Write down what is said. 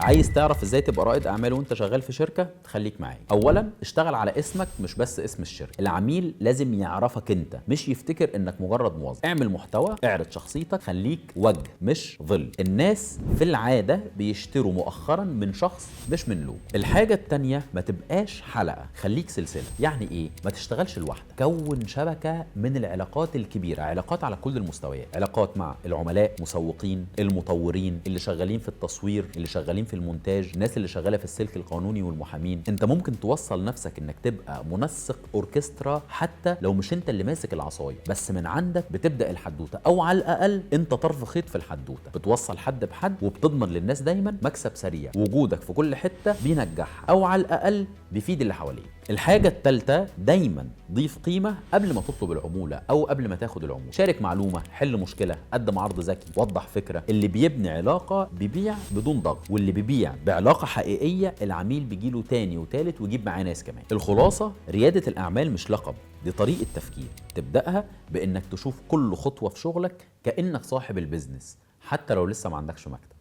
عايز تعرف ازاي تبقى رائد اعمال وانت شغال في شركه؟ خليك معايا. اولا اشتغل على اسمك مش بس اسم الشركه. العميل لازم يعرفك انت، مش يفتكر انك مجرد موظف. اعمل محتوى، اعرض شخصيتك، خليك وجه مش ظل. الناس في العاده بيشتروا مؤخرا من شخص مش من لوجو. الحاجه التانيه، ما تبقاش حلقه، خليك سلسله. يعني ايه؟ ما تشتغلش لوحدك، كون شبكه من العلاقات الكبيره، علاقات على كل المستويات، علاقات مع العملاء، مسوقين، المطورين، اللي شغالين في التصوير، اللي شغالين في المونتاج، الناس اللي شغاله في السلك القانوني والمحامين. انت ممكن توصل نفسك انك تبقى منسق اوركسترا حتى لو مش انت اللي ماسك العصايه، بس من عندك بتبدا الحدوته، او على الاقل انت طرف خيط في الحدوته، بتوصل حد بحد وبتضمن للناس دايما مكسب سريع. وجودك في كل حته بينجحها، او على الاقل بيفيد اللي حواليك. الحاجه الثالثه، دايما ضيف قيمه قبل ما تطلب العموله او قبل ما تاخد العموله. شارك معلومه، حل مشكله، قدم عرض ذكي، وضح فكره. اللي بيبني علاقه بيبيع بدون ضغط، واللي بيبيع بعلاقه حقيقيه العميل بيجيله تاني وتالت ويجيب معاه ناس كمان. الخلاصه، رياده الاعمال مش لقب، دي طريقه تفكير. تبداها بانك تشوف كل خطوه في شغلك كانك صاحب البيزنس، حتى لو لسه ما عندكش مكتب.